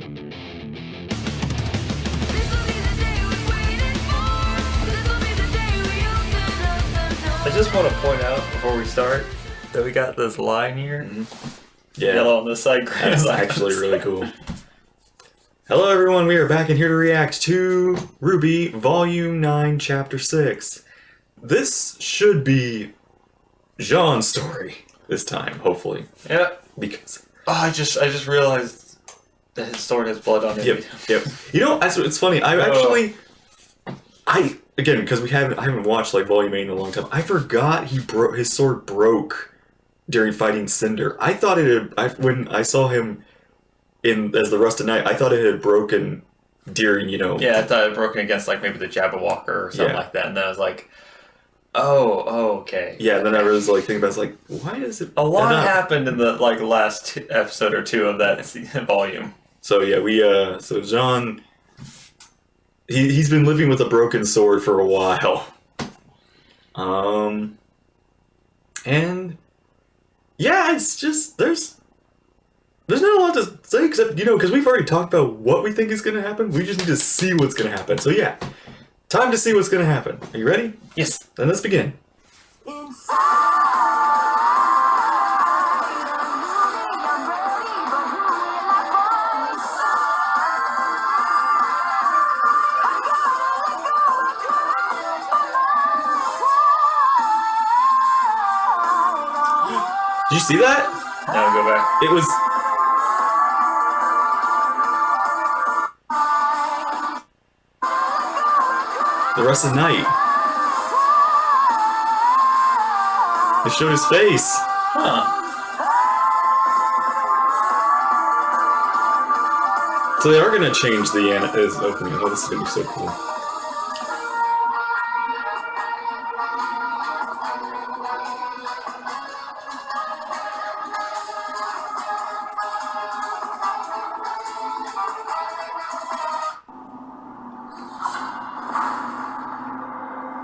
I just want to point out before we start that we got this line here. Yeah. Yellow on this side, green That's on actually this really side. cool. Hello everyone, we are back in here to react to RWBY Vol.9 Chapter 6. This should be Jaune's story this time, hopefully. Yeah. Because I just realized that his sword has blood on it. Yep. You know, it's funny. Again, because I haven't watched like Volume 8 in a long time. I forgot his sword broke during fighting Cinder. I thought it had. When I saw him as the Rusted Knight, I thought it had broken during, Yeah, I thought it had broken against like maybe the Jabberwocker or something like that, and then I was like, oh, okay. Yeah, and then I was like thinking about, why does it? A lot happened in the last episode or two of that volume. So yeah, so Jaune, he's been living with a broken sword for a while. And yeah, it's just there's not a lot to say except, because we've already talked about what we think is going to happen. We just need to see what's going to happen. So yeah, time to see what's going to happen. Are you ready? Yes. Then let's begin. Did you see that? No, go back. It was... the Rusted Knight. It showed his face. Huh. So they are going to change his opening. Oh, this is going to be so cool.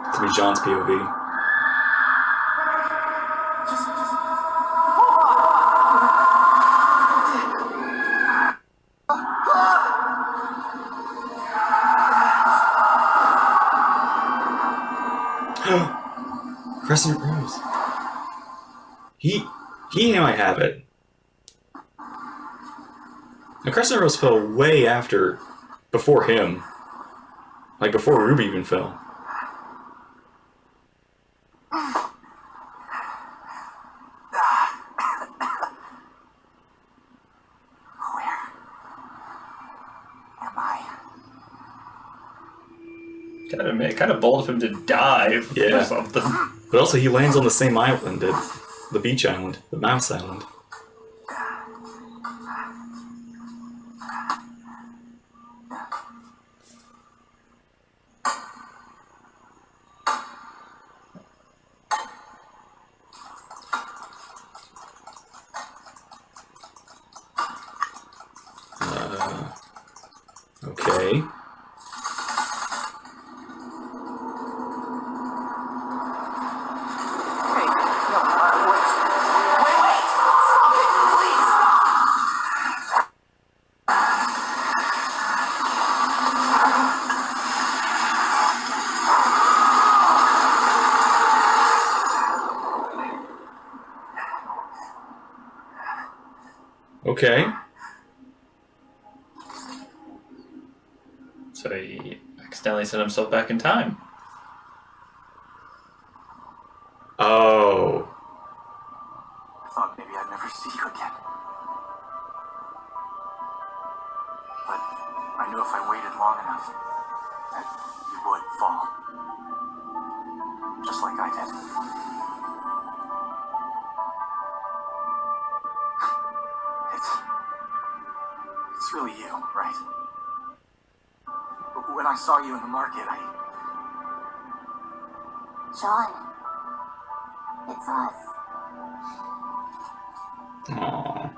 It's going to be Jaune's POV. Crescent Rose. He might have it. Now Crescent Rose fell way before him. Like before RWBY even fell. Kind of bold of him to dive or something. But also he lands on the same island, the beach island, the mouse island. Okay. Okay. So he accidentally sent himself back in time. Oh. I thought maybe I'd never see you again. But I knew if I waited long enough, that you would fall. Just like I did. It's really you, right? When I saw you in the market, Jaune, it's us. Aww.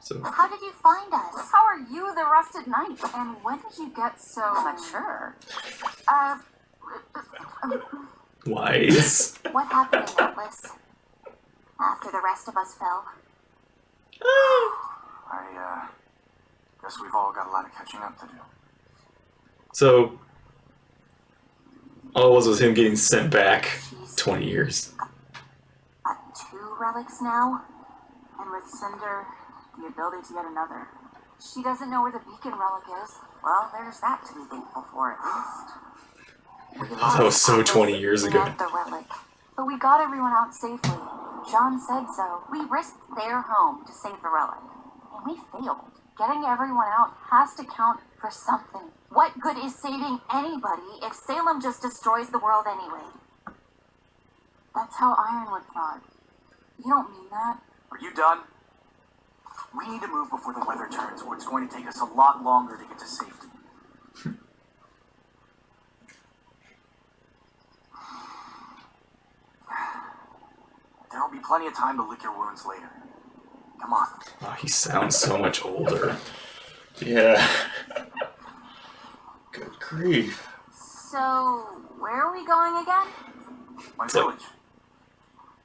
So. How did you find us? How are you the Rusted Knight? And when did you get so mature? Wise. What happened in Atlas? After the rest of us fell. I guess we've all got a lot of catching up to do. So, all it was him getting sent back 20 years. Got 2 relics now, and with Cinder, the ability to get another. She doesn't know where the beacon relic is. Well, there's that to be thankful for, at least. That was so 20 years ago. And the relic. But we got everyone out safely. Jaune said so. We risked their home to save the relic. And we failed. Getting everyone out has to count for something. What good is saving anybody if Salem just destroys the world anyway? That's how Ironwood thought. You don't mean that. Are you done? We need to move before the weather turns, or it's going to take us a lot longer to get to safety. There'll be plenty of time to lick your wounds later. Come on. Oh, he sounds so much older. Yeah. Good grief. So, where are we going again? My village.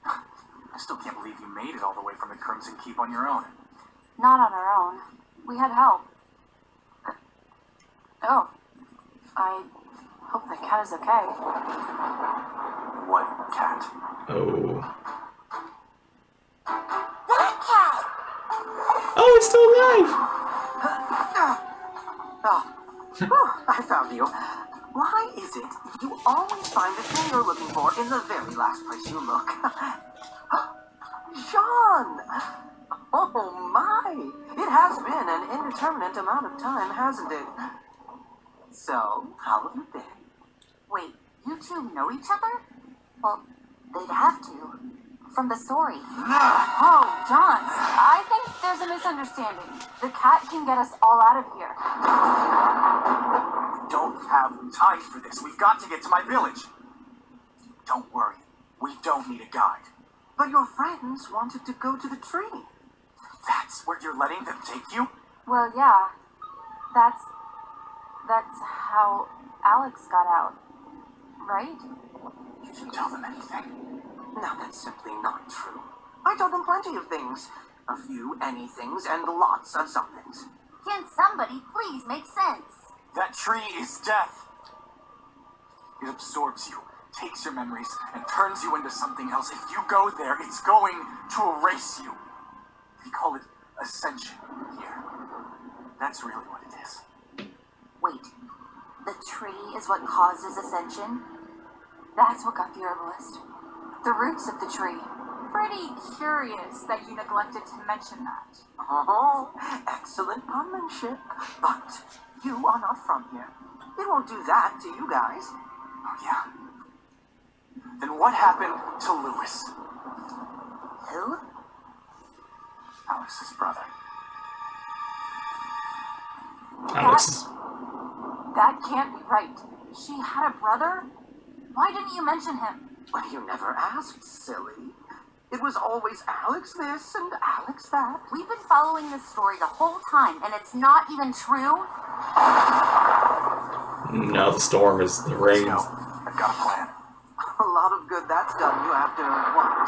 I still can't believe you made it all the way from the Crimson Keep on your own. Not on our own. We had help. Oh. I hope the cat is okay. What cat? Oh. That cat! Oh, it's still alive! Whew, I found you. Why is it you always find the thing you're looking for in the very last place you look? Jaune! Oh my! It has been an indeterminate amount of time, hasn't it? So, how have you been? Wait, you two know each other? Well, they'd have to. From the story. Oh, Jaune, I think there's a misunderstanding. The cat can get us all out of here. We don't have time for this. We've got to get to my village. Don't worry. We don't need a guide. But your friends wanted to go to the tree. That's where you're letting them take you? Well, yeah. That's how Alex got out. Right? You didn't tell them anything. Now that's simply not true. I told them plenty of things. A few anythings and lots of somethings. Can somebody please make sense? That tree is death. It absorbs you, takes your memories, and turns you into something else. If you go there, it's going to erase you. We call it ascension here. That's really what it is. Wait, the tree is what causes ascension? That's what got the herbalist. The roots of the tree. Pretty curious that you neglected to mention that. Oh, excellent penmanship. But you are not from here. It won't do that to you guys. Oh, yeah. Then what happened to Lewis? Who? Alex's brother. Alex. That can't be right. She had a brother? Why didn't you mention him? Well, you never asked, silly. It was always Alex this and Alex that. We've been following this story the whole time, and it's not even true? Now the storm is the rain. Let's go. I've got a plan. A lot of good that's done you after, what?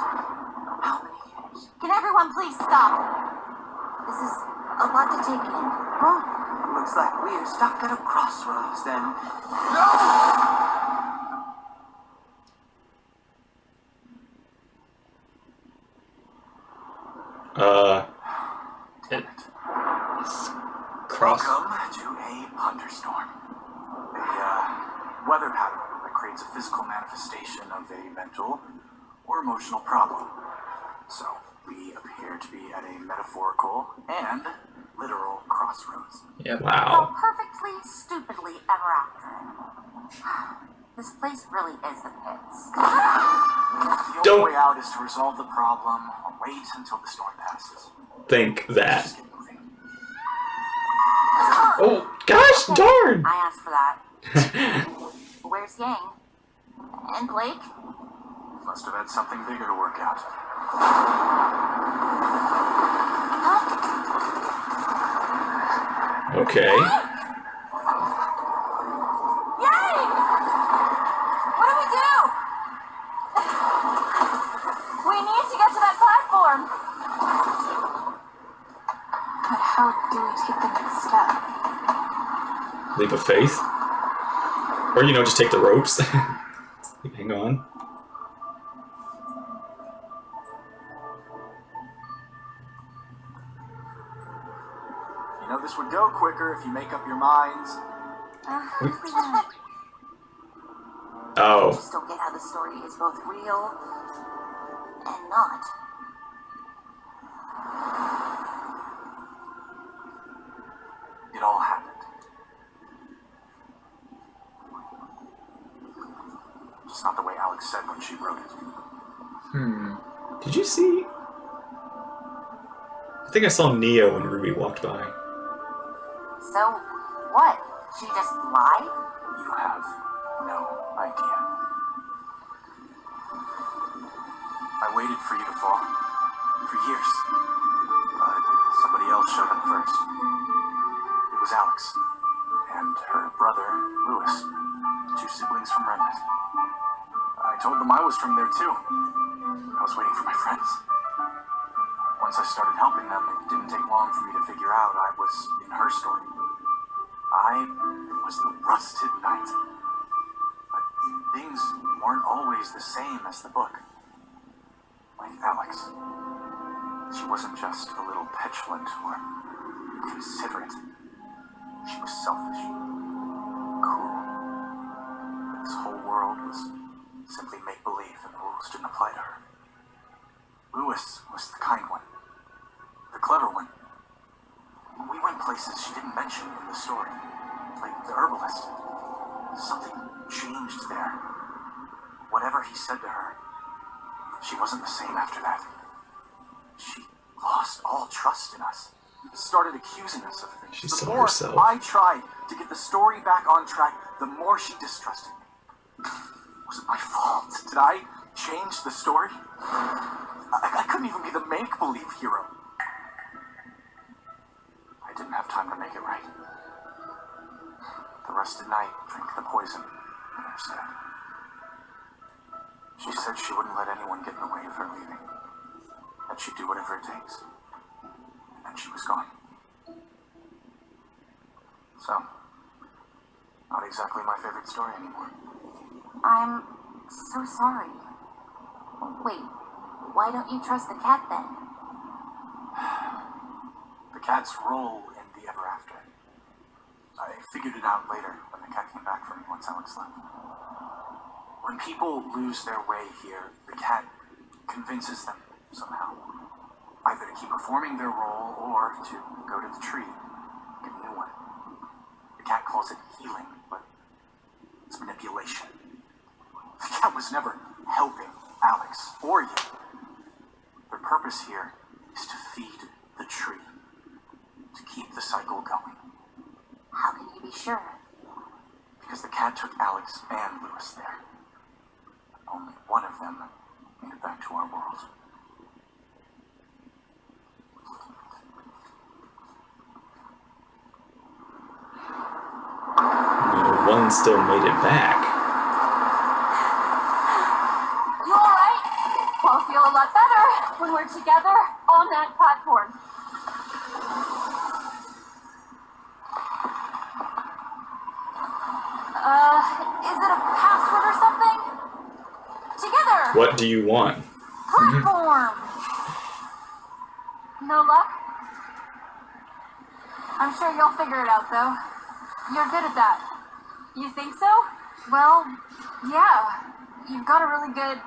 How many years? Can everyone please stop? This is a lot to take in. Huh? Looks like we're stuck at a crossroads then. Cross. Welcome to a thunderstorm. A weather pattern that creates a physical manifestation of a mental or emotional problem. So, we appear to be at a metaphorical and literal crossroads. Yep. So Wow. perfectly, stupidly ever after. This place really is the pits. The Don't- only way out is to resolve the problem or wait until the storm passes. Think that. Just get moving. Oh, gosh darn! I asked for that. Where's Yang? And Blake? Must have had something bigger to work out. Okay. Yang! What do? We need to get to that platform! How do we take the next step? Leap of faith? Or, you know, just take the ropes. Hang on. You know, this would go quicker if you make up your minds. Oh. I just don't get how the story is both real and not. It all happened. Just not the way Alex said when she wrote it. Did you see? I think I saw Neo when Ruby walked by. So, what? She just lied? You have no idea. I waited for you to fall for years, but somebody else showed up first. It was Alex and her brother, Louis, 2 siblings from Redmond. I told them I was from there too. I was waiting for my friends. Once I started helping them, it didn't take long for me to figure out I was in her story. I was the rusted knight. But things weren't always the same as the book. Like Alex. She wasn't just a little petulant or inconsiderate. She was selfish, cruel. But this whole world was simply make-believe and the rules didn't apply to her. Louis was the kind one, the clever one. We went places she didn't mention in the story, like the herbalist. Something changed there. Whatever he said to her, she wasn't the same after that. She lost all trust in us. Started accusing us of things. She The saw more herself. I tried to get the story back on track, the more she distrusted me. Was it my fault? Did I change the story? I couldn't even be the make-believe hero. I didn't have time to make it right. The rusted knight drank the poison instead. She said she wouldn't let anyone get in the way of her leaving. That she'd do whatever it takes. And then she was gone. So, not exactly my favorite story anymore. I'm so sorry. Wait, why don't you trust the cat then? The cat's role in the ever after. I figured it out later when the cat came back for me once Alex left. When people lose their way here, the cat convinces them somehow. Either to keep performing their role or to go to the tree, get a new one. The cat calls it healing, but it's manipulation. The cat was never helping Alex or you. Their purpose here is to feed the tree, to keep the cycle going. How can you be sure? Because the cat took Alex and Louis there. Only one of them made it back to our world. No, one still made it back. You alright? We'll feel a lot better when we're together on that platform. Is it a password or something? Together! What do you want? Platform! No luck? I'm sure you'll figure it out, though. You're good at that. You think so? Well, yeah. You've got a really good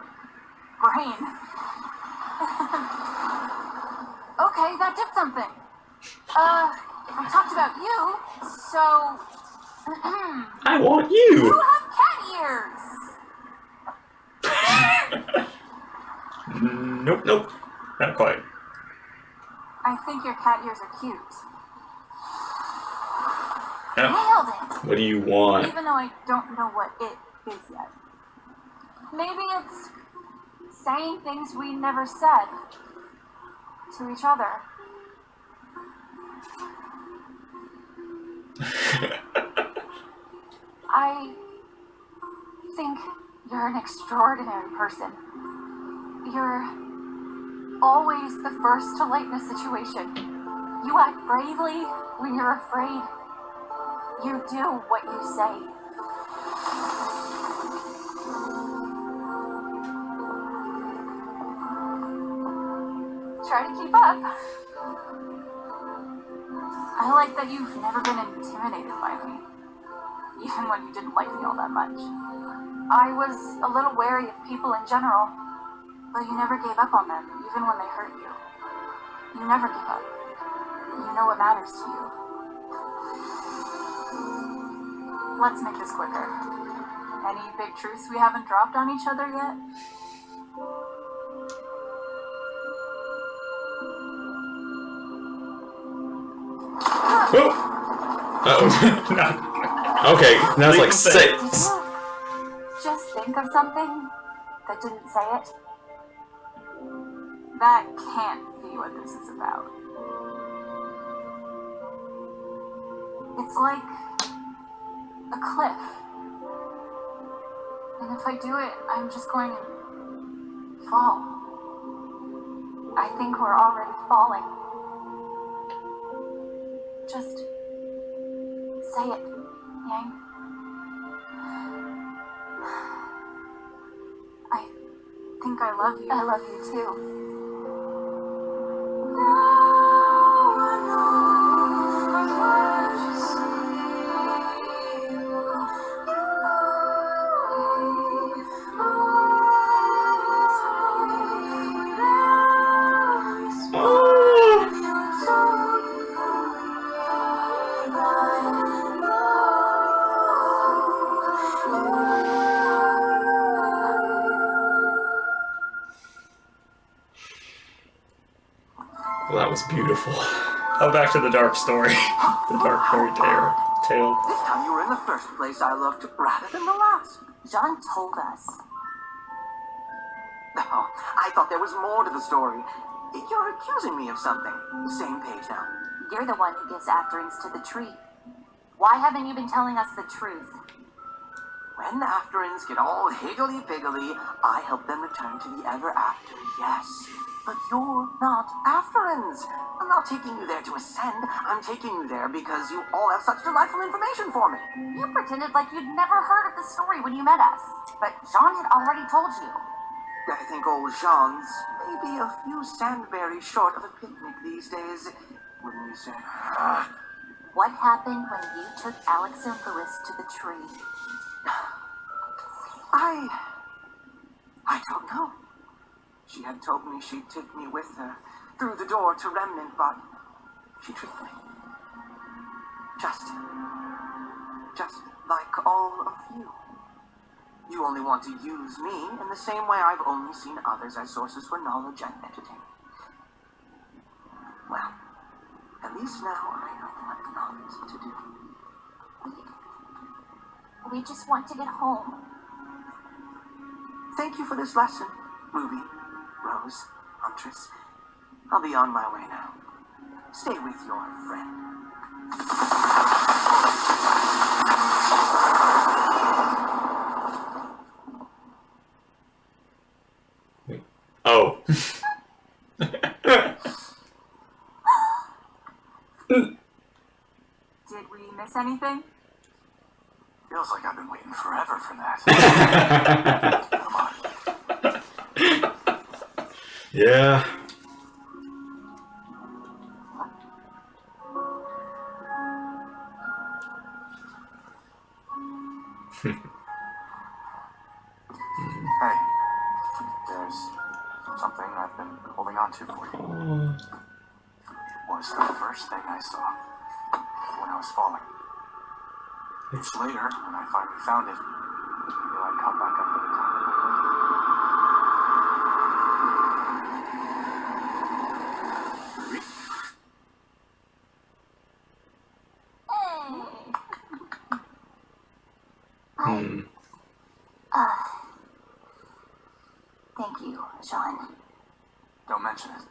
brain. Okay, that did something. We talked about you, so... I want You you! have cat ears! Nope, nope. Not quite. I think your cat ears are cute. Yeah. Nailed it! What do you want? Even though I don't know what it is yet. Maybe it's saying things we never said to each other. I think you're an extraordinary person. You're always the first to lighten a situation. You act bravely when you're afraid. You do what you say. Try to keep up. I like that you've never been intimidated by me, even when you didn't like me all that much. I was a little wary of people in general, but you never gave up on them, even when they hurt you. You never give up. You know what matters to you. Let's make this quicker. Any big truths we haven't dropped on each other yet? Oh! Uh-oh. Okay, now it's like Leave him six. Did you just think of something that didn't say it? That can't be what this is about. It's like a cliff. And if I do it, I'm just going to fall. I think we're already falling. Just say it, Yang. I think I love you. I love you too. Well, that was beautiful. Oh, back to the dark story. The dark fairy tale. This time you were in the first place I looked rather than the last. Jaune told us. Oh, I thought there was more to the story. You're accusing me of something. Same page now. You're the one who gives afterings to the tree. Why haven't you been telling us the truth? When afterins get all higgledy-piggledy, I help them return to the ever after, yes. But you're not afterins. I'm not taking you there to ascend. I'm taking you there because you all have such delightful information for me. You pretended like you'd never heard of the story when you met us. But Jaune had already told you. I think old Jaune's maybe a few sandberries short of a picnic these days, wouldn't you say? What happened when you took Alex and Louis to the tree? I don't know. She had told me she'd take me with her through the door to Remnant, but she tricked me. Just like all of you. You only want to use me in the same way I've only seen others as sources for knowledge and entertainment. Well, at least now I know what not to do. We just want to get home. Thank you for this lesson, Ruby, Rose, Huntress. I'll be on my way now. Stay with your friend. Oh. Did we miss anything? Feels like I've been waiting forever for that. Come on. Yeah. Hey, there's something I've been holding on to for you. It was the first thing I saw when I was falling. It's later, when I finally found it, I feel I caught back up to the top of the Thank you, Jaune. Don't mention it.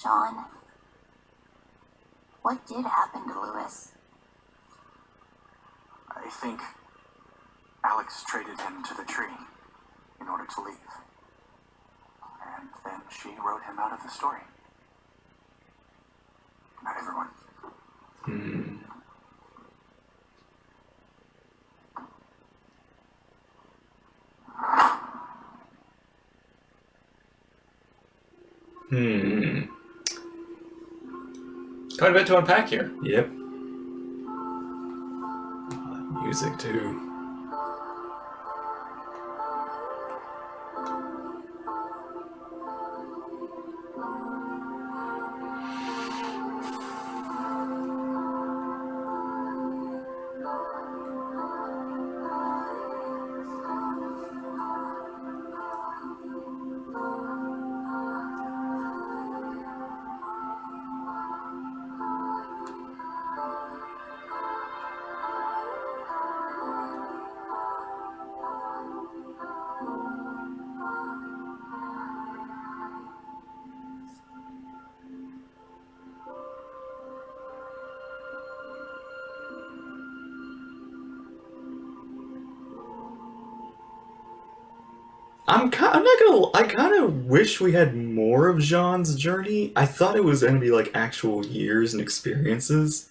Jaune, what did happen to Louis? I think Alex traded him to the tree in order to leave. And then she wrote him out of the story. everyone. Quite a bit to unpack here. Yep. Music too. I'm not gonna. I kind of wish we had more of Jaune's journey. I thought it was gonna be like actual years and experiences,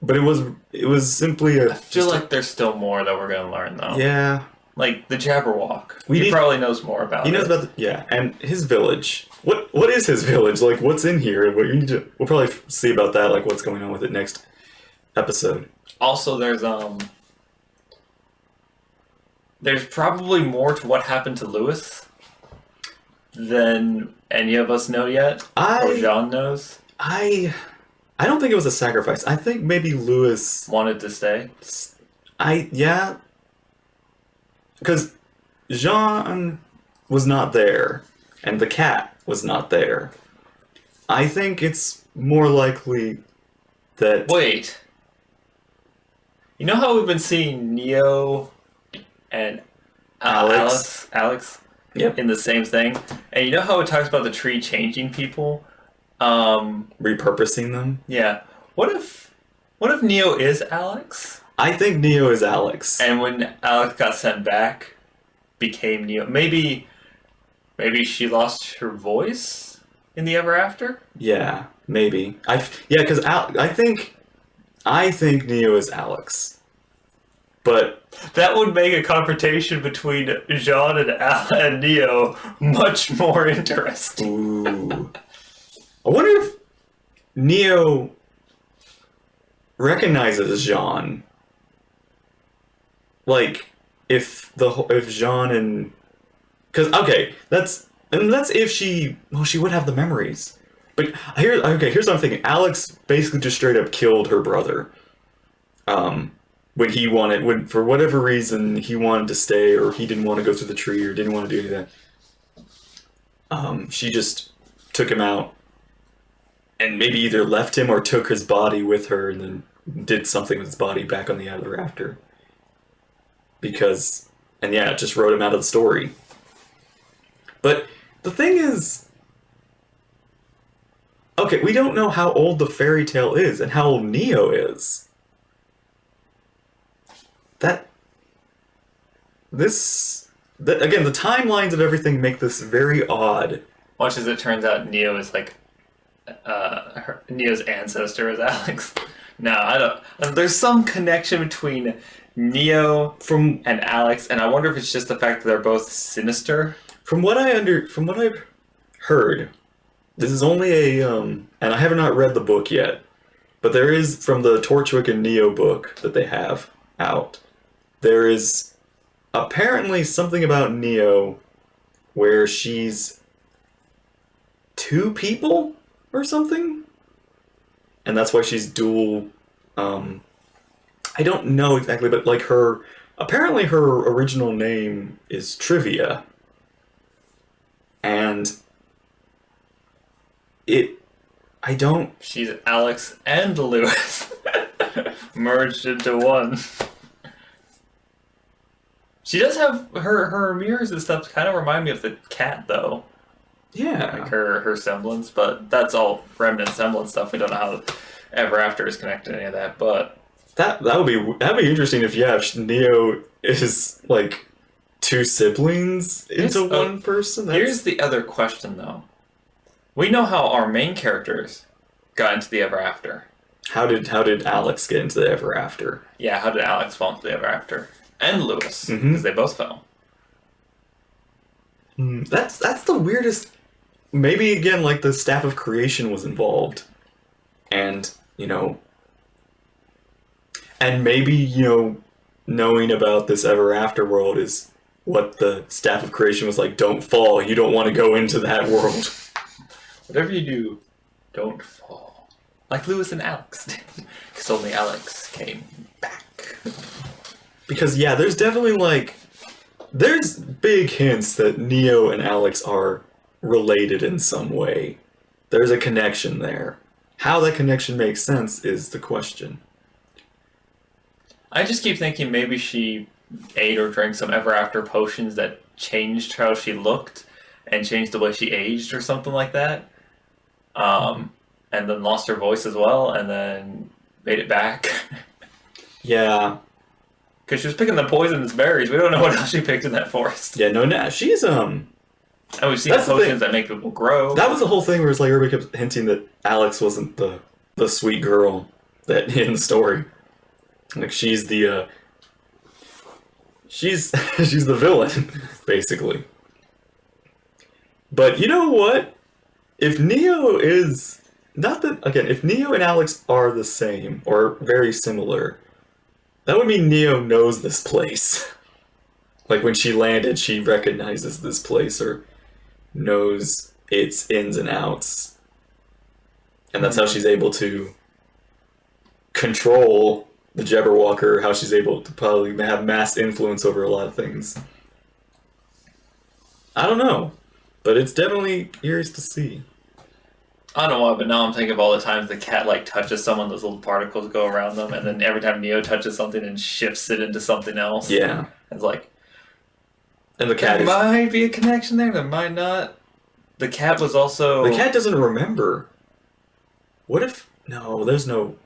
but it was simply a. I feel like there's still more that we're gonna learn though. Yeah. Like the Jabberwock. He probably knows more about it. He knows about and his village. What is his village? Like what's in here? What you need to. We'll probably see about that. Like what's going on with it next episode. Also, there's probably more to what happened to Lewis than any of us know yet. Or Jaune knows. I don't think it was a sacrifice. I think maybe Lewis wanted to stay. Because Jaune was not there, and the cat was not there. I think it's more likely that... Wait. You know how we've been seeing Neo and Alex Yep. in the same thing? And you know how it talks about the tree changing people? Repurposing them? Yeah. What if Neo is Alex? I think Neo is Alex. And when Alex got sent back, became Neo. Maybe she lost her voice in the Ever After? Yeah, maybe. Because I think Neo is Alex. But that would make a confrontation between Jaune and Neo much more interesting. Ooh. I wonder if Neo recognizes Jaune. Like, if Jaune and... Because, okay, that's if she... Well, she would have the memories. But here's what I'm thinking. Alex basically just straight up killed her brother. When for whatever reason he wanted to stay, or he didn't want to go through the tree, or didn't want to do any of that. She just took him out, and maybe either left him or took his body with her, and then did something with his body back on the Ever After. Just wrote him out of the story. But the thing is, okay, we don't know how old the fairy tale is and how old Neo is. Again, the timelines of everything make this very odd. Much as it turns out, Neo is like Neo's ancestor is Alex. No, I don't. There's some connection between Neo and Alex, and I wonder if it's just the fact that they're both sinister. From what I've heard, this is only and I have not read the book yet, but there is, from the Torchwick and Neo book that they have out, there is apparently something about Neo where she's two people or something, and that's why she's dual. I don't know exactly, but like apparently her original name is Trivia, and she's Alex and Lewis merged into one. She does have her mirrors and stuff kind of remind me of the cat, though. Yeah. Like her semblance, but that's all remnant semblance stuff. We don't know how Ever After is connected to any of that, but that'd be interesting if Neo is like two siblings into one person. Here's the other question, though. We know how our main characters got into the Ever After. How did Alex get into the Ever After? Yeah, how did Alex fall into the Ever After? And Lewis, because Mhm. they both fell. That's the weirdest. Maybe again, like the staff of creation was involved, and and maybe knowing about this Ever After world is what the staff of creation was like. Don't fall. You don't want to go into that world. Whatever you do, don't fall. Like Lewis and Alex did. Because only Alex came back. Because yeah, there's definitely there's big hints that Neo and Alex are related in some way. There's a connection there. How that connection makes sense is the question. I just keep thinking maybe she ate or drank some Ever After potions that changed how she looked and changed the way she aged or something like that. And then lost her voice as well and then made it back. Yeah. Because she was picking the poisonous berries. We don't know what else she picked in that forest. Yeah, no, she's And we've seen That's the potions thing. that make people grow. That was the whole thing where it's like everybody kept hinting that Alex wasn't the sweet girl that in the story. Like she's the she's the villain, basically. But you know what? If Neo is not that again, if Neo and Alex are the same or very similar, that would mean Neo knows this place. Like when she landed, she recognizes this place or knows its ins and outs. And that's how she's able to control the Jabberwocker, how she's able to probably have mass influence over a lot of things. I don't know, but it's definitely curious to see. I don't know why, but now I'm thinking of all the times the cat touches someone, those little particles go around them, and then every time Neo touches something and shifts it into something else. Yeah. It's like, And the cat there is... might be a connection there, there might not. The cat was also... The cat doesn't remember. What if... No, there's no...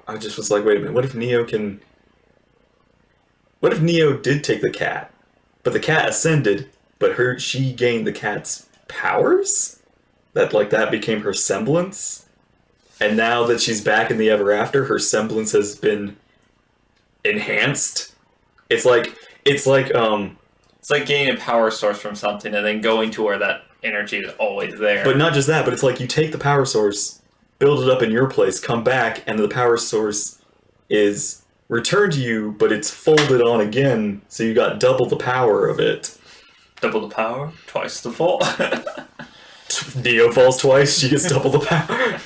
I just was like, wait a minute, what if Neo can... What if Neo did take the cat, but the cat ascended, but she gained the cat's powers? That became her semblance? And now that she's back in the Ever After, her semblance has been enhanced? It's like gaining a power source from something and then going to where that energy is always there. But not just that, but it's like you take the power source, build it up in your place, come back, and the power source is returned to you, but it's folded on again, so you got double the power of it. Double the power, twice the fall. Neo falls twice, she gets double the power.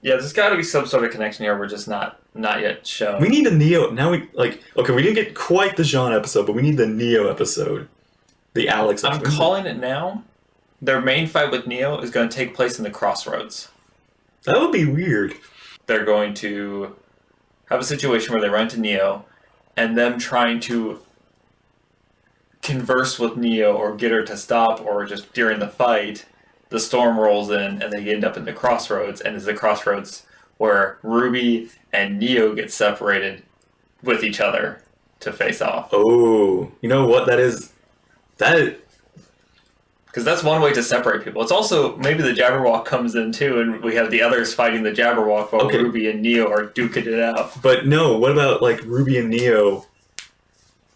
Yeah, there's got to be some sort of connection here. We're just not yet shown. We need a Neo. Now we we didn't get quite the Jaune episode, but we need the Neo episode. The Alex I'm episode. calling it now. Their main fight with Neo is going to take place in the Crossroads. That would be weird. They're going to have a situation where they run into Neo, and them trying to converse with Neo or get her to stop, or just during the fight, the storm rolls in and they end up in the Crossroads, and it's the Crossroads where RWBY and Neo get separated with each other to face off. Oh, you know what that is? Because that's one way to separate people. It's also, maybe the Jabberwock comes in too, and we have the others fighting the Jabberwock while Okay. RWBY and Neo are duking it out. But no, what about RWBY and Neo,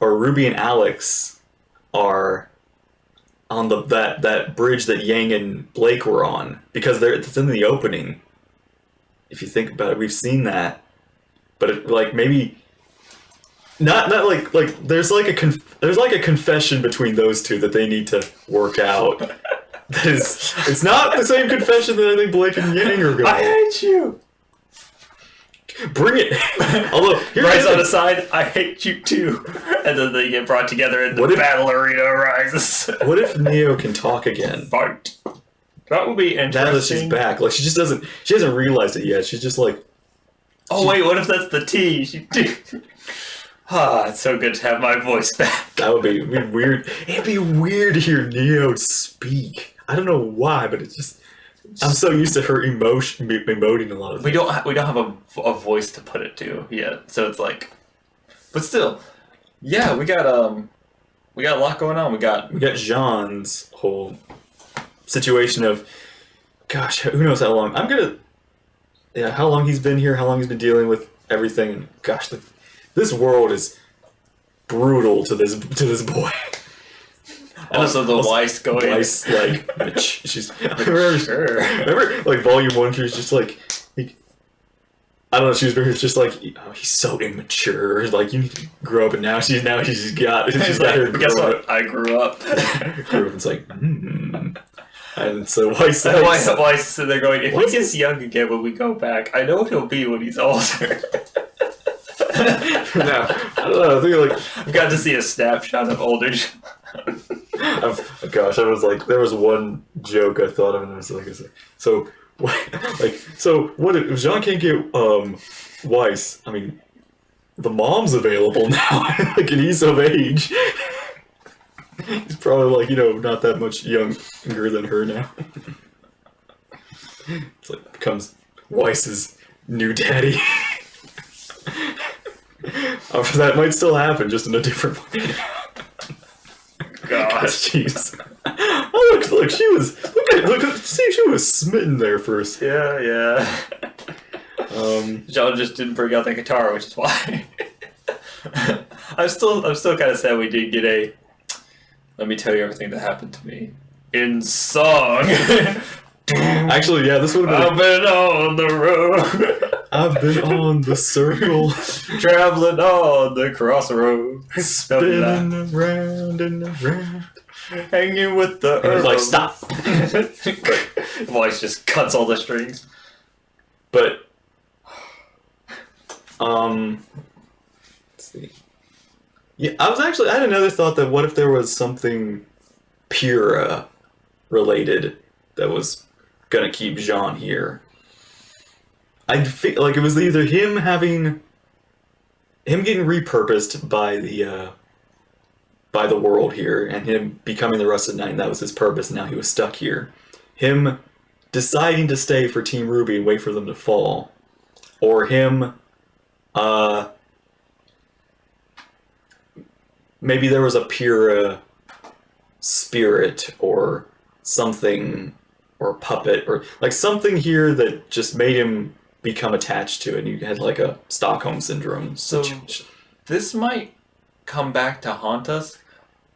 or RWBY and Alex are on that bridge that Yang and Blake were on, because it's in the opening. If you think about it, we've seen that, but maybe not there's a confession between those two that they need to work out. It's not the same confession that I think Blake and Yang are going. I hate you! Bring it. Although Right on the side, I hate you too. And then they get brought together and the battle arena arises. What if Neo can talk again? Fight. That would be interesting. Now that she's back, she hasn't realized it yet. She's just like, oh wait, what if that's the T? It's so good to have my voice back. that would be weird. It'd be weird to hear Neo speak. I don't know why, but it's just, I'm so used to her emoting a lot of We things. don't have a voice to put it to yet, so it's like, but still, yeah, we got a lot going on. We got We got Jaune's whole situation of, gosh, who knows how long. How long he's been here, how long he's been dealing with everything. And gosh, this world is brutal to this boy. Also, the Weiss going. Weiss, like, she's. I remember, like, Volume 1, she was just like, I don't know, she was very just like, oh, he's so immature. Like, you need to grow up, and now she's got. She's let her grow guess what? up. I grew up. Grew up, it's like, And so Weiss. Weiss is sitting there going, if he gets young again when we go back, I know what he'll be when he's older. No, I don't know. I think like I've got to see a snapshot of older. gosh, I was like, there was one joke I thought of, and I was like, so what if Jaune can't get Weiss? I mean, the mom's available now, like, and he's of age. He's probably like, not that much younger than her now. It's like becomes Weiss's new daddy. That might still happen, just in a different way. Gosh, jeez. Oh, look, she was. See, she was smitten there first. Yeah. Jaune just didn't bring out the guitar, which is why. I'm still kind of sad we didn't get a. Let me tell you everything that happened to me in song. Actually, yeah, this would have I've been on the road. I've been on the circle, traveling on the crossroads, spinning around and around, hanging with the earth. Like, stop. Voice just cuts all the strings. But, let's see. Yeah, I had another thought that what if there was something Pura related that was gonna keep Jaune here. I feel like it was either him getting repurposed by the world here, and him becoming the Rusted Knight, and that was his purpose, and now he was stuck here. Him deciding to stay for Team RWBY and wait for them to fall. Or him, maybe there was a Pura spirit or something, or puppet, or like something here that just made him become attached to it, and you had like a Stockholm Syndrome situation. This might come back to haunt us,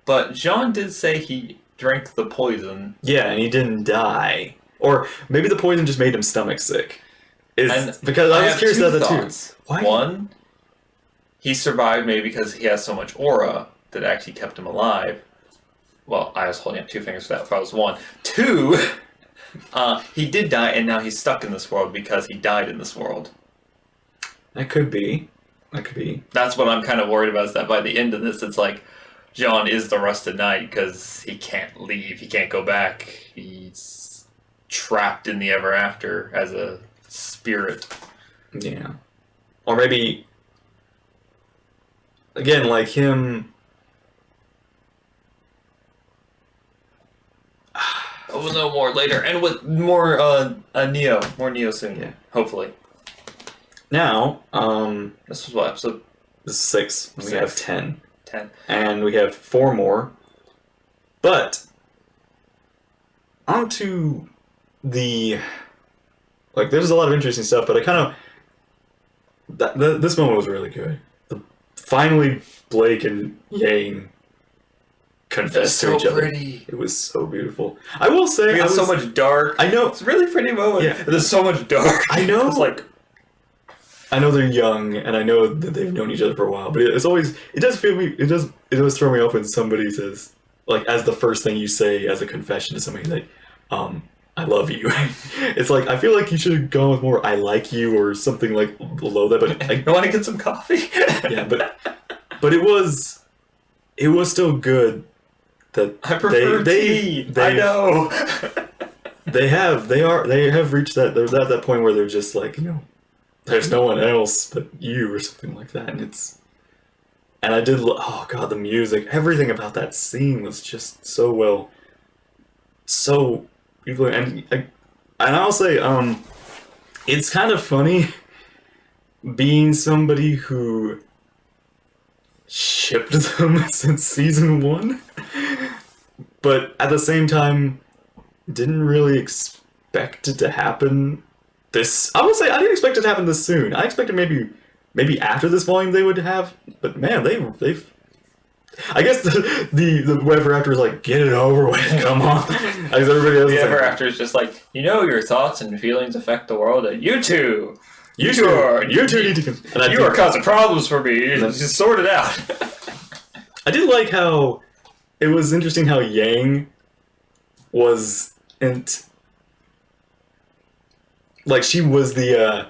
but Jaune did say he drank the poison. Yeah, and he didn't die. Or maybe the poison just made him stomach sick. Because I was curious about that too. Why? One, he survived maybe because he has so much aura that actually kept him alive. Well, I was holding up 2 fingers for that if I was one. 2, he did die, and now he's stuck in this world because he died in this world. That could be. That's what I'm kind of worried about, is that by the end of this, it's like, Jaune is the Rusted Knight because he can't leave, he can't go back. He's trapped in the ever after as a spirit. Yeah. Or maybe, again, like him... We'll know more later, and with more Neo soon. Yeah, hopefully. Now, this was what episode? This is 6. We have 10. 10, and we have 4 more. But onto the there's a lot of interesting stuff, but I kind of this moment was really good. Finally, Blake and Yang confessed to each other. Pretty. It was so beautiful. I will say, it's so much dark. I know, it's a really pretty moment. Yeah, there's so much dark. I know. It's like, I know they're young, and I know that they've known each other for a while. But it does throw me off when somebody says, like, as the first thing you say as a confession to somebody, like, I love you. It's like, I feel like you should have gone with more "I like you" or something like below that. But I want to get some coffee. Yeah, but it was still good. That I prefer tea. I know. they have reached that. They're at that point where they're just like, there's no one else but you, or something like that. And I did. Oh god, the music, everything about that scene was just so well, so beautiful. And I'll say, it's kind of funny being somebody who shipped them since season 1. But at the same time, didn't really expect it to happen this. I would say I didn't expect it to happen this soon. I expected maybe after this volume they would have, but man, they've. I guess the whatever after is like, get it over with, come on. I guess everybody else The is ever like, after is just like, your thoughts and feelings affect the world, and you two you two need to. You are causing problems for me. Just sort it out. I did like how it was interesting how Yang wasn't like she was the.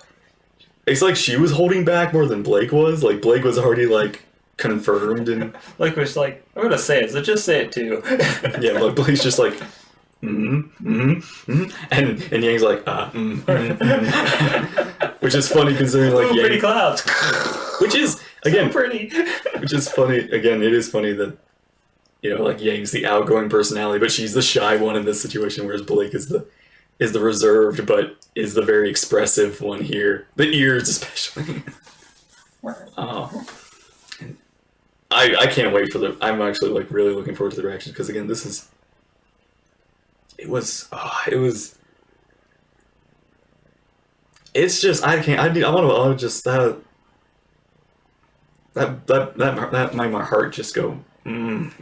It's like she was holding back more than Blake was. Like Blake was already like confirmed and Like was like, I'm gonna say it, so just say it too. yeah, like Blake's just like. And Yang's like, which is funny considering like Ooh, pretty Yang, clouds. which is again So pretty. which is funny. Again, it is funny that like Yang's the outgoing personality, but she's the shy one in this situation, whereas Blake is the reserved, but is the very expressive one here. The ears, especially. I can't wait for the. I'm actually like really looking forward to the reactions because again, this is. It was. It's just I can't. I want to just that made my heart just go. It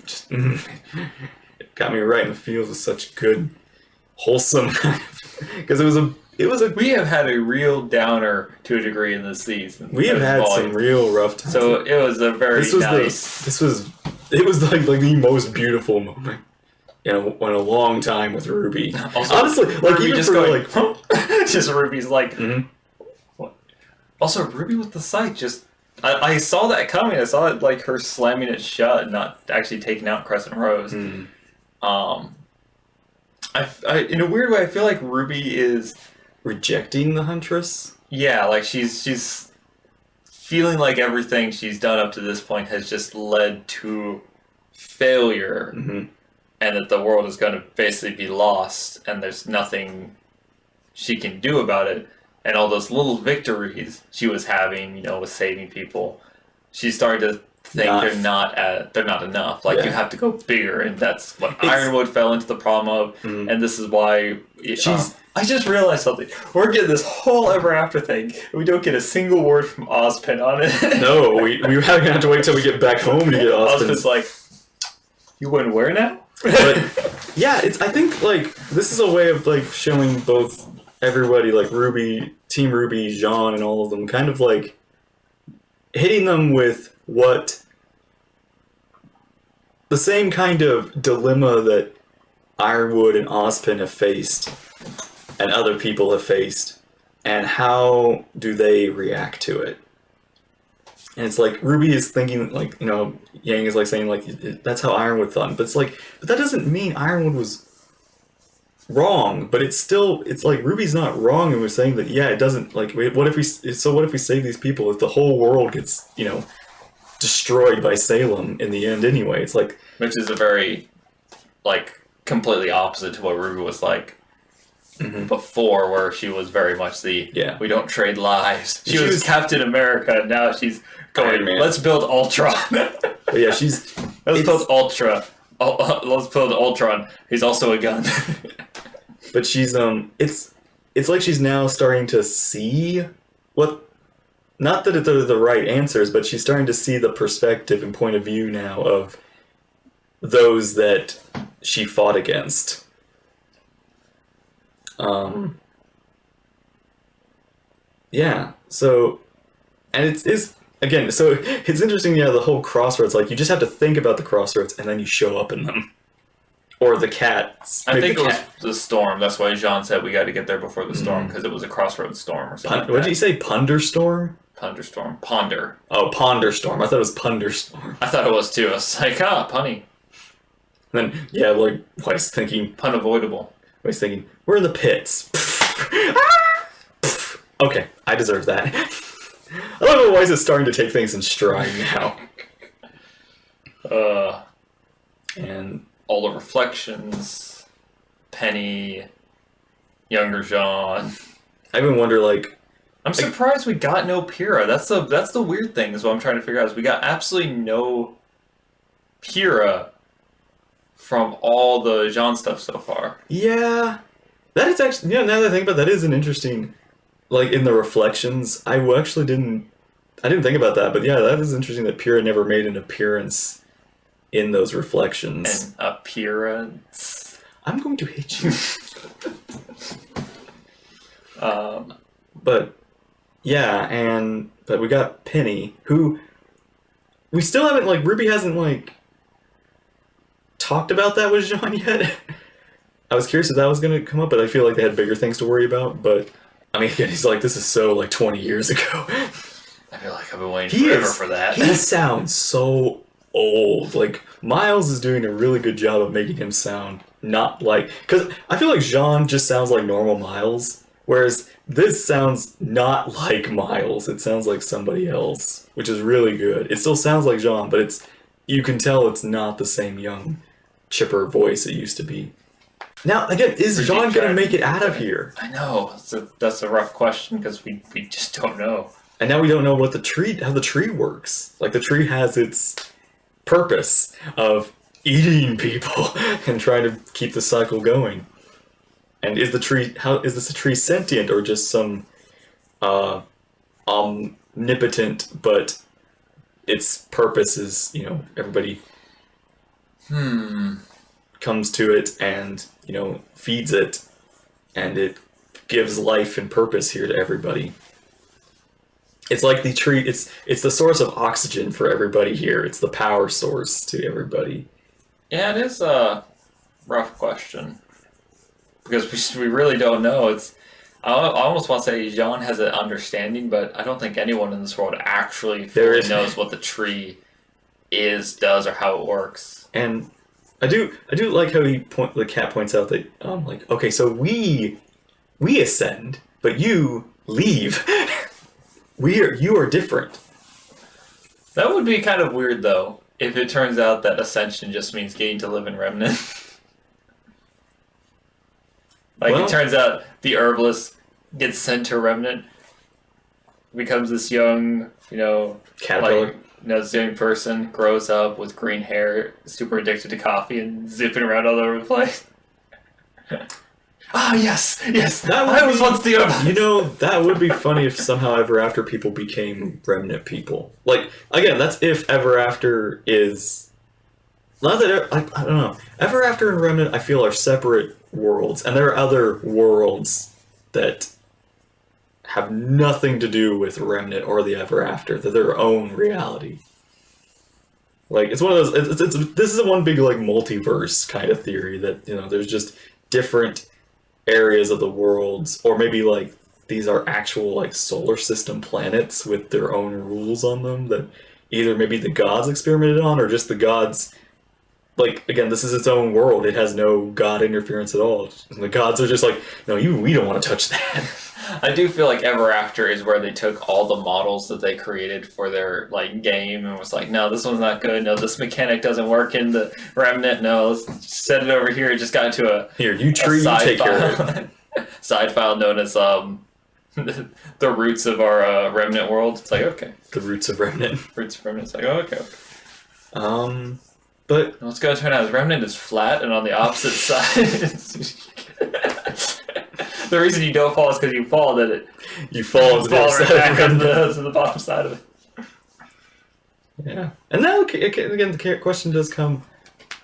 got me right in the feels of such good, wholesome. Because it was a. We have had a real downer to a degree in this season. We have had some real rough times. So it was a very nice. It was like the most beautiful moment. In a long time with RWBY. Also, honestly, like RWBY even just for going, like, huh? Just RWBY's like. What? Also, RWBY with the sight just. I saw that coming. I saw it like her slamming it shut, and not actually taking out Crescent Rose. I in a weird way, I feel like RWBY is rejecting the Huntress. Yeah, like she's feeling like everything she's done up to this point has just led to failure, and that the world is going to basically be lost, and there's nothing she can do about it. And all those little victories she was having, with saving people, she's starting to think they're not enough. Like you have to go bigger, and that's what Ironwood fell into the problem of. And this is why I just realized something. We're getting this whole ever after thing, and we don't get a single word from Ozpin on it. No, we're gonna have to wait till we get back home to get Ozpin. Ozpin's like, you wouldn't wear now? But yeah, I think like this is a way of like showing both everybody, like RWBY, Team RWBY, Jaune, and all of them, kind of like hitting them with what the same kind of dilemma that Ironwood and Ozpin have faced and other people have faced, and how do they react to it. And it's like RWBY is thinking like, Yang is like saying like that's how Ironwood thought, but it's like, but that doesn't mean Ironwood was wrong. But it's like RWBY's not wrong, and we're saying that it doesn't like. What if we save these people if the whole world gets destroyed by Salem in the end anyway? It's like, which is a very like completely opposite to what RWBY was like before, where she was very much we don't trade lives. She was Captain America, and now she's going, let's build Ultron. But yeah, let's build Ultra. Let's build Ultron. He's also a gun. But she's it's like she's now starting to see what, not that they're the right answers, but she's starting to see the perspective and point of view now of those that she fought against. Yeah, so, and it's again, so it's interesting, the whole crossroads, like, you just have to think about the crossroads, and then you show up in them. Or the cats. I think it was the storm, that's why Jaune said we got to get there before the storm, because it was a crossroads storm or something what did you say, Punderstorm? Punderstorm. Ponder. Oh, Ponderstorm. I thought it was Punderstorm. I thought it was too. I was like, punny. And then, like, Weiss thinking... Unavoidable. Weiss thinking, we're in the pits. Okay, I deserve that. I love how Weiss is starting to take things in stride now. And all the reflections, Penny, younger Jaune. I even wonder, like... I'm surprised we got no Pyrrha. That's the weird thing, is what I'm trying to figure out, is we got absolutely no Pyrrha from all the Jaune stuff so far. Yeah, that is actually, yeah, now that I think about it, that is an interesting, like, in the reflections, I didn't think about that, but yeah, that is interesting that Pyrrha never made an appearance in those reflections. An appearance. I'm going to hit you. Um, But yeah, but we got Penny, who we still haven't, like, RWBY hasn't, like, talked about that with Jaune yet. I was curious if that was gonna come up, but I feel like they had bigger things to worry about. But I mean, again, he's like, this is so, like, 20 years ago. I feel like I've been waiting forever for that. He sounds so old. Like, Miles is doing a really good job of making him sound not like, because I feel like Jaune just sounds like normal Miles, whereas this sounds not like Miles. It sounds like somebody else, which is really good. It still sounds like Jaune, but you can tell it's not the same young, chipper voice it used to be. Now, again, is Jaune going to make it out of here? I know. That's a rough question because we just don't know. And now we don't know how the tree works. Like, the tree has its purpose of eating people and trying to keep the cycle going. And is this tree sentient, or just some omnipotent, but its purpose is, everybody comes to it and, feeds it, and it gives life and purpose here to everybody. It's like the tree, it's the source of oxygen for everybody here. It's the power source to everybody. Yeah, it is a rough question. Because we really don't know. I almost want to say Jaune has an understanding, but I don't think anyone in this world actually fully knows what the tree does, or how it works. And I do like how the cat points out that, like, okay, so we ascend, but you leave. You are different. That would be kind of weird, though, if it turns out that ascension just means getting to live in Remnant. It turns out the herbalist gets sent to Remnant, becomes this young, Caterpillar. this young person, grows up with green hair, super addicted to coffee, and zipping around all over the place. Ah, yes. I was once the herbalist. That would be funny if somehow Ever After people became Remnant people. Like, again, that's if Ever After is... Not that... I don't know. Ever After and Remnant, I feel, are separate worlds, and there are other worlds that have nothing to do with Remnant or the Ever After. They're their own reality. Like, it's one of those... this is a one big, like, multiverse kind of theory that, there's just different areas of the worlds, or maybe, like, these are actual, like, solar system planets with their own rules on them that either maybe the gods experimented on, or just the gods... Like, again, this is its own world. It has no god interference at all. And the gods are just like, no, we don't want to touch that. I do feel like Ever After is where they took all the models that they created for their, like, game and was like, no, this one's not good. No, this mechanic doesn't work in the Remnant. No, let's set it over here. It just got into a... Here, you tree, you take care of it. Side file known as the roots of our Remnant world. It's like, okay. The roots of Remnant. Roots of Remnant. It's like, oh, okay. But let's go turn out. Remnant is flat and on the opposite side. The reason you don't fall is because you fall, that you fall right back on the bottom side of it. Yeah. And now, again, the question does come,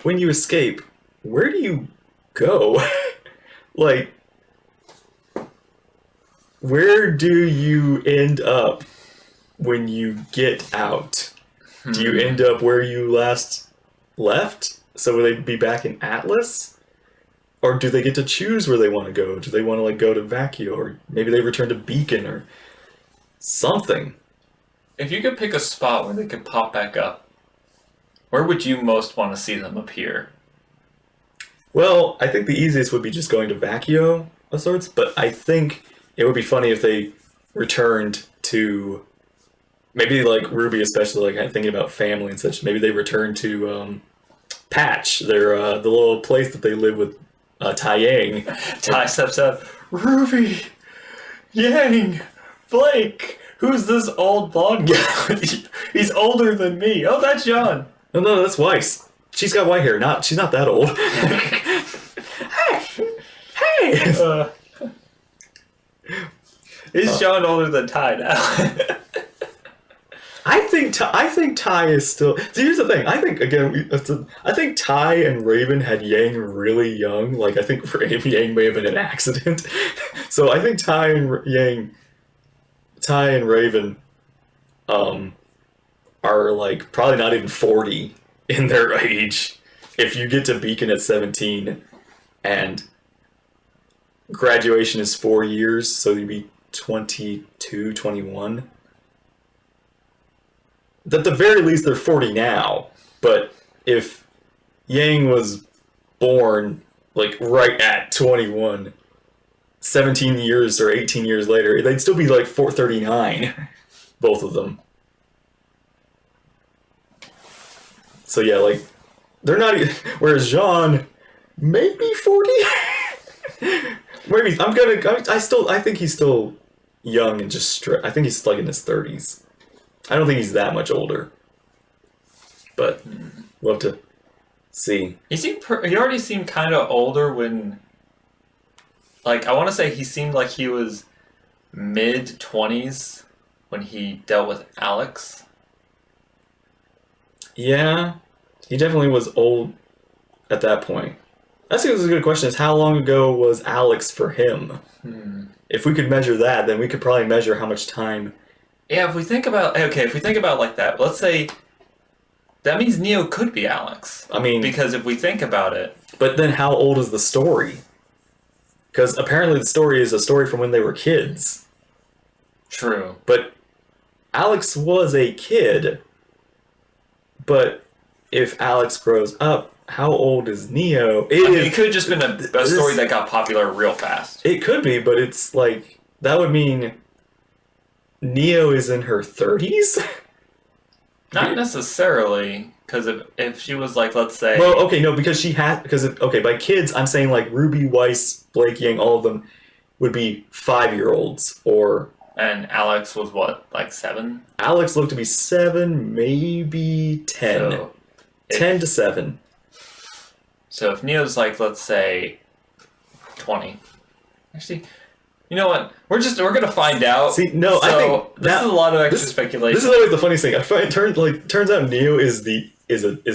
when you escape, where do you go? Like, where do you end up when you get out? Do you end up where you last left? So will they be back in Atlas? Or do they get to choose where they want to go? Do they want to, like, go to Vacuo? Or maybe they return to Beacon or something? If you could pick a spot where they could pop back up, where would you most want to see them appear? Well, I think the easiest would be just going to Vacuo of sorts, but I think it would be funny if they returned to... Maybe, like, RWBY especially, like, thinking about family and such, maybe they return to Patch, their the little place that they live with Taiyang. Tai steps up. RWBY! Yang! Blake! Who's this old blonde guy? He's older than me. Oh, that's Jaune. No, that's Weiss. she's got white hair. She's not that old. Hey. Is Jaune older than Ty now? I think Ty is still. See, here's the thing. I think I think Ty and Raven had Yang really young. Like I think Yang may have been an accident. So I think Ty and Raven, are like probably not even 40 in their age. If you get to Beacon at 17, and graduation is 4 years, so you'd be 22, 21. At the very least, they're 40 now. But if Yang was born like right at 21, 17 years or 18 years later, they'd still be like 439, both of them. So yeah, like they're not. Whereas Jaune, maybe 40. Maybe I think he's still young and just I think he's like in his 30s. I don't think he's that much older, but we'll have to see. He already seemed kind of older when, like, I want to say he seemed like he was mid-20s when he dealt with Alex. Yeah, he definitely was old at that point. I think this is a good question, is how long ago was Alex for him? If we could measure that, then we could probably measure how much time. Yeah, if we think about like that, let's say that means Neo could be Alex. I mean, because if we think about it, but then how old is the story? Because apparently the story is a story from when they were kids. True. But Alex was a kid. But if Alex grows up, how old is Neo? It could have just been a story that got popular real fast. It could be, but it's like, that would mean Neo is in her 30s? Not necessarily, because if she was like, let's say... Well, okay, no, because by kids, I'm saying like Ruby, Weiss, Blake, Yang, all of them would be 5-year-olds, or... And Alex was what, like 7? Alex looked to be 7, maybe 10. So 10 to 7. So if Neo's like, let's say, 20. Actually, you know what? We're gonna find out. See, no, so I think this is a lot of extra speculation. This is always the funniest thing. I find turns out Neo is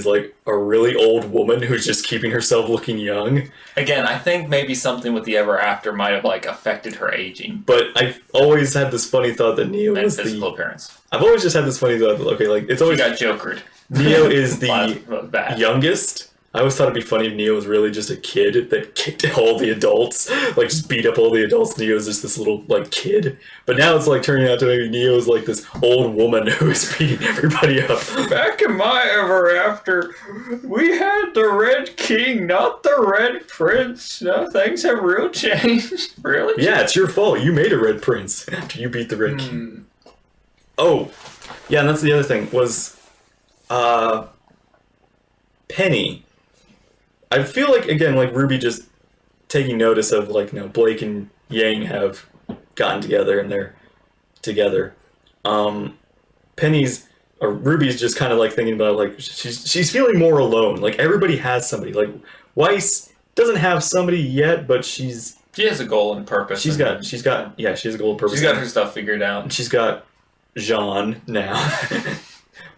like a really old woman who's just keeping herself looking young. Again, I think maybe something with the Ever After might have like affected her aging. But I've always had this funny thought that Neo is physical appearance. I've always just had this funny thought that, okay, like it's always she got jokered. Neo is the youngest. I always thought it'd be funny if Neo was really just a kid that kicked all the adults, like just beat up all the adults. Neo's just this little like kid. But now it's like turning out to maybe Neo's like this old woman who is beating everybody up. Back in my Ever After, we had the Red King, not the Red Prince. No, things have real changed. Really? Yeah, it's your fault. You made a Red Prince after you beat the Red King. Oh, yeah, and that's the other thing was, Penny. I feel like, again, like Ruby just taking notice of, like, you know, Blake and Yang have gotten together and they're together. Ruby's just kind of like thinking about, like, she's feeling more alone. Like, everybody has somebody. Like, Weiss doesn't have somebody yet, but she has a goal and purpose. She has a goal and purpose. She's got her stuff figured out. She's got Jaune now.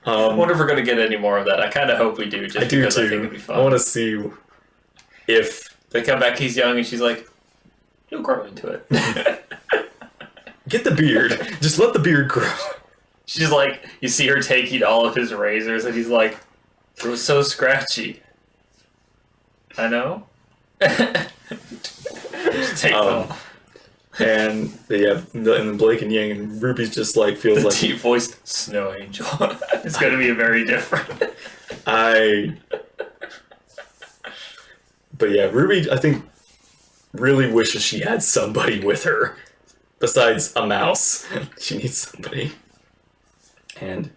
I wonder if we're going to get any more of that. I kind of hope we do, just because I think it'd be fun. I want to see if... They come back, he's young, and she's like, you'll grow into it. Get the beard. Just let the beard grow. She's like, you see her taking all of his razors, and he's like, it was so scratchy. I know. Just take them. And then Blake and Yang and Ruby's just like feels the like deep voiced Snow Angel. It's going to be very different. But yeah, Ruby, I think, really wishes she had somebody with her besides a mouse. She needs somebody. And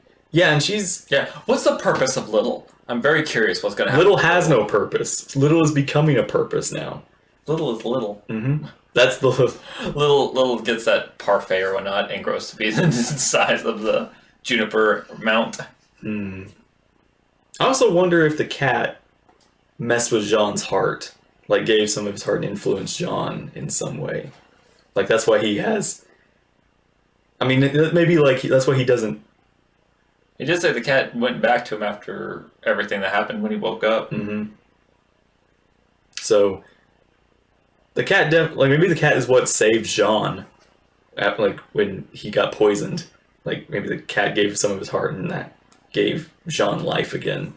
she's... Yeah, what's the purpose of Little? I'm very curious what's going to happen. Little has no purpose. Little is becoming a purpose now. Little is little. Mm-hmm. That's the... Little gets that parfait or whatnot and grows to be the size of the Juniper Mount. I also wonder if the cat messed with Jaune's heart, like gave some of his heart and influenced Jaune in some way. Like that's why he has. I mean, maybe like that's why he doesn't. He did say the cat went back to him after everything that happened when he woke up. Mm-hmm. So the cat, maybe the cat is what saved Jaune, like when he got poisoned. Like maybe the cat gave some of his heart, and that gave Jaune life again.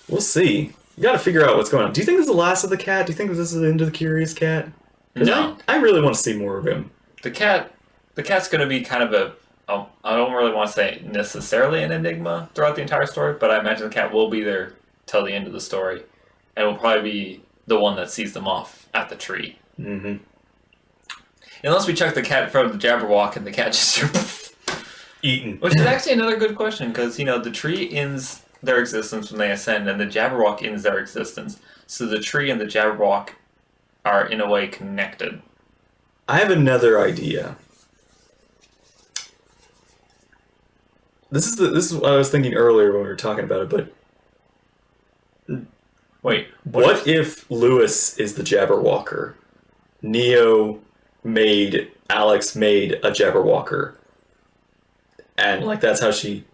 We'll see. You got to figure out what's going on. Do you think this is the last of the cat? Do you think this is the end of the Curious Cat? No. I really want to see more of him. The cat's going to be kind of I don't really want to say necessarily an enigma throughout the entire story, but I imagine the cat will be there till the end of the story, and will probably be the one that sees them off at the tree. Mm-hmm. Unless we chuck the cat in front of the Jabberwock and the cat just Eaten. Which is actually another good question, because the tree ends their existence when they ascend, and the Jabberwock ends their existence. So the tree and the Jabberwock are in a way connected. I have another idea. This is what I was thinking earlier when we were talking about it, but Wait, what if Lewis is the Jabberwocker? Alex made a Jabberwocker, and like that's how she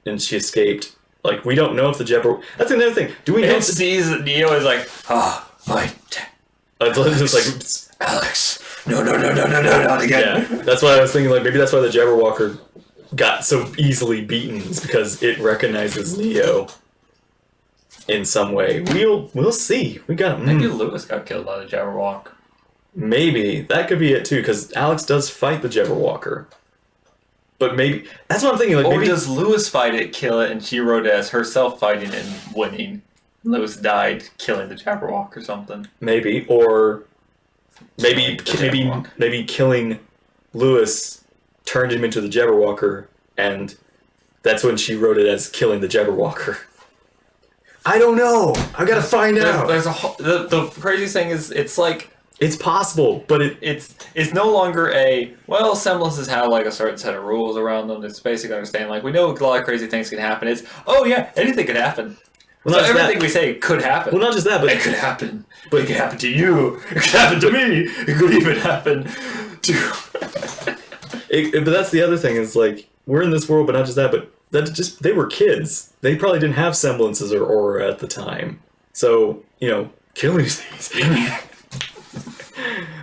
escaped. Like we don't know if the That's another thing. Do we know? It sees that Neo is like, fight. It's like Alex, no, not again. Yeah, that's why I was thinking. Like maybe that's why the Jabberwocker got so easily beaten, is because it recognizes Neo in some way. We'll see. We got Maybe Lewis got killed by the Jabberwock. Maybe that could be it too, because Alex does fight the Jabberwocker. But maybe that's what I'm thinking. Like, Or maybe does Lewis fight it, kill it, and she wrote it as herself fighting and winning? Lewis died killing the Jabberwock or something. maybe, or maybe Killing the Jabberwock. maybe killing Lewis turned him into the Jabberwocker, and that's when she wrote it as killing the Jabberwocker. I don't know. I gotta find out. There's the craziest thing is It's possible, but it's no longer semblances have like a certain set of rules around them. It's basically understanding like we know a lot of crazy things can happen. It's anything could happen. Well, So not just everything that. we say could happen. Well, not just that, but It could happen. But it could happen to you. It could happen to me. It could even happen to. But that's the other thing, is like we're in this world, but not just that, but they were kids. They probably didn't have semblances or aura at the time. So killing these things.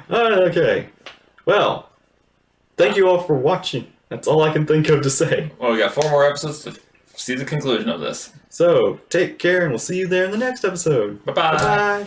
Okay. Well, thank you all for watching. That's all I can think of to say. Well, we got 4 more episodes to see the conclusion of this. So take care, and we'll see you there in the next episode. Bye-bye. Bye.